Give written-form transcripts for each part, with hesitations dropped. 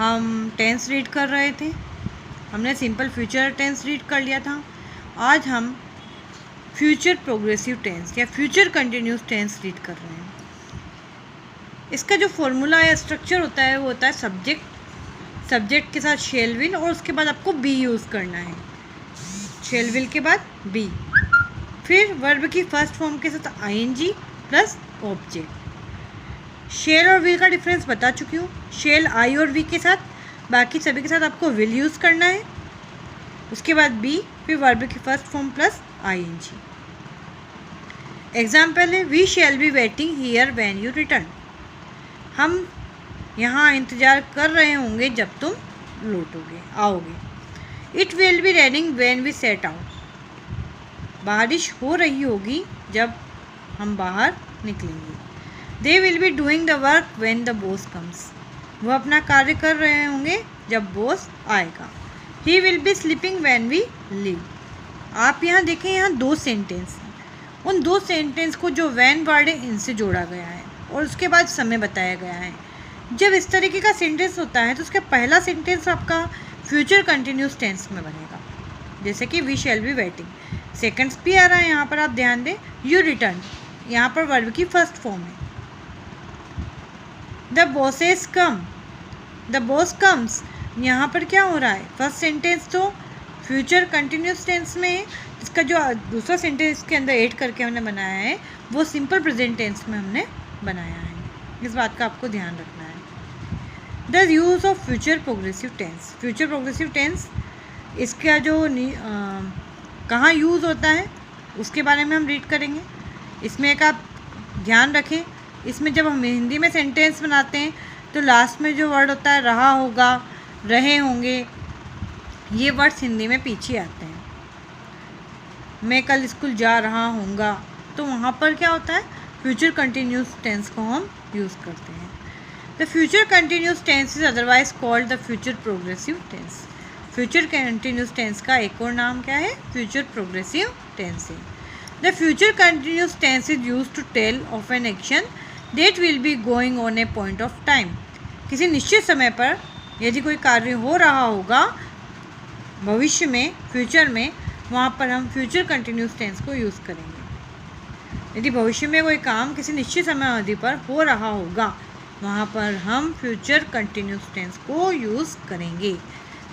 हम tense read कर रहे थे। हमने सिंपल फ्यूचर टेंस रीड कर लिया था। आज हम फ्यूचर प्रोग्रेसिव टेंस या फ्यूचर कंटिन्यूस टेंस रीड कर रहे हैं। इसका जो फॉर्मूला या स्ट्रक्चर होता है वो होता है सब्जेक्ट के साथ शेल विल और उसके बाद आपको बी यूज़ करना है। शेल विल के बाद बी, फिर वर्ब की फर्स्ट फॉर्म के साथ आईएनजी प्लस ऑब्जेक्ट। शेल और विल का डिफरेंस बता चुकी हूँ। शेल आई और वी के साथ, बाकी सभी के साथ आपको विल यूज़ करना है। उसके बाद बी, फिर वर्ब की first form plus I N G. Example है we shall be waiting here when you return. हम यहाँ इंतज़ार कर रहे होंगे जब तुम आओगे। It will be raining when we set out. बारिश हो रही होगी जब हम बाहर निकलेंगे। They will be doing the work when the boss comes. वो अपना कार्य कर रहे होंगे जब बॉस आएगा। He will be sleeping when we leave. आप यहाँ देखें, यहाँ दो सेंटेंस हैं। उन दो सेंटेंस को जो व्हेन वर्ड है इनसे जोड़ा गया है और उसके बाद समय बताया गया है। जब इस तरीके का सेंटेंस होता है तो उसका पहला सेंटेंस आपका फ्यूचर कंटिन्यूस टेंस में बनेगा, जैसे कि we shall be waiting. Seconds भी आ रहा है यहाँ पर, आप ध्यान दें। यू रिटर्न, यहाँ पर वर्ब की फर्स्ट फॉर्म है। The bosses come, the boss comes, यहाँ पर क्या हो रहा है? फर्स्ट सेंटेंस तो फ्यूचर कंटिन्यूस टेंस में है। इसका जो दूसरा सेंटेंस के अंदर ऐड करके हमने बनाया है वो सिंपल प्रेजेंट टेंस में हमने बनाया है। इस बात का आपको ध्यान रखना है। The use of future progressive tense. Future progressive tense इसका जो कहाँ यूज़ होता है उसके बारे में हम रीड करेंगे। इसमें एक आप ध्यान रखें, इसमें जब हम हिंदी में सेंटेंस बनाते हैं तो लास्ट में जो वर्ड होता है रहा होगा, रहे होंगे, ये वर्ड्स हिंदी में पीछे आते हैं। मैं कल स्कूल जा रहा हूँगा, तो वहाँ पर क्या होता है? फ्यूचर कंटिन्यूस टेंस को हम यूज़ करते हैं। The future continuous tense is otherwise called the future progressive tense. Future continuous tense का एक और नाम क्या है? फ्यूचर प्रोग्रेसिव टेंस है। The future continuous tense is used to tell of an action that will be going on a point of time. किसी निश्चित समय पर यदि कोई कार्य हो रहा होगा भविष्य में, फ्यूचर में, वहाँ पर हम फ्यूचर कंटिन्यूस टेंस को यूज़ करेंगे। यदि भविष्य में कोई काम किसी निश्चित समय अवधि पर हो रहा होगा वहाँ पर हम फ्यूचर कंटिन्यूस टेंस को यूज़ करेंगे।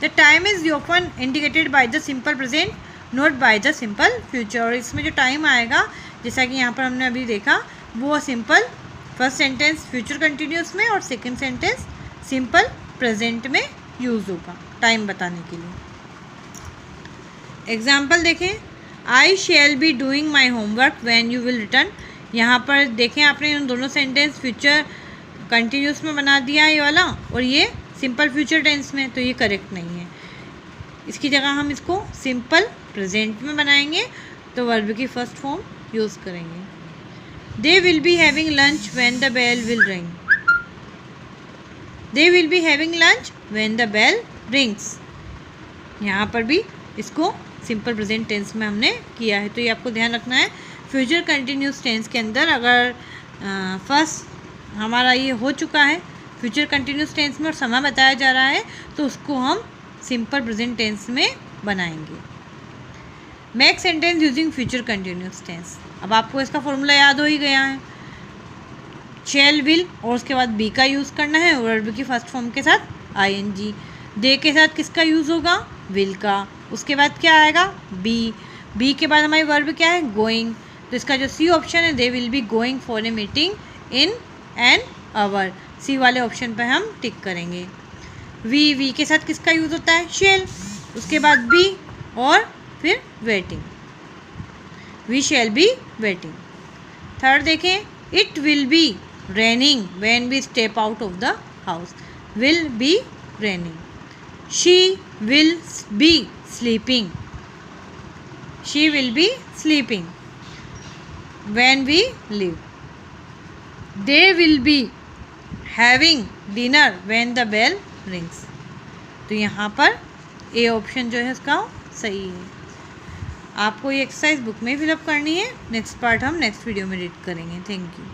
The time is often indicated by the simple present not by the simple future. और इसमें जो टाइम आएगा जैसा कि यहाँ पर हमने अभी देखा वो simple first sentence future continuous में और सेकेंड सेंटेंस सिंपल प्रेजेंट में यूज़ होगा टाइम बताने के लिए। एग्जाम्पल देखें, I shall be doing my homework when you will return. यहाँ पर देखें आपने इन दोनों सेंटेंस फ्यूचर कंटिन्यूस में बना दिया ये वाला और ये सिंपल फ्यूचर टेंस में, तो ये करेक्ट नहीं है। इसकी जगह हम इसको सिंपल प्रेजेंट में बनाएंगे तो वर्ब की फर्स्ट फॉर्म यूज़ करेंगे। They will be having lunch when the bell will ring. They will be having lunch when the bell rings. यहाँ पर भी इसको सिंपल प्रेजेंट टेंस में हमने किया है, तो ये आपको ध्यान रखना है। फ्यूचर कंटिन्यूस टेंस के अंदर अगर फर्स्ट हमारा ये हो चुका है फ्यूचर कंटिन्यूस टेंस में और समय बताया जा रहा है तो उसको हम सिंपल प्रेजेंट टेंस में बनाएंगे। Make sentence using future continuous tense. अब आपको इसका फॉर्मूला याद हो ही गया है। शैल विल और उसके बाद बी का यूज़ करना है, वर्ब की फर्स्ट फॉर्म के साथ आईएनजी। दे के साथ किसका यूज़ होगा? विल का। उसके बाद क्या आएगा? बी। बी के बाद हमारी वर्ब क्या है? गोइंग। तो इसका जो सी ऑप्शन है they will be going for a meeting in an hour, C वाले ऑप्शन पर हम टिक करेंगे। वी के साथ किसका यूज़ होता है? शेल। उसके बाद बी और फिर waiting. We shall be waiting. Third देखें, it will be raining when we step out of the house. Will be raining. She will be sleeping. She will be sleeping when we leave. They will be having dinner when the bell rings. तो यहाँ पर A option जो है उसका सही है। आपको ये एक्सरसाइज बुक में फिलअप करनी है। नेक्स्ट पार्ट हम नेक्स्ट वीडियो में रीड करेंगे। Thank you.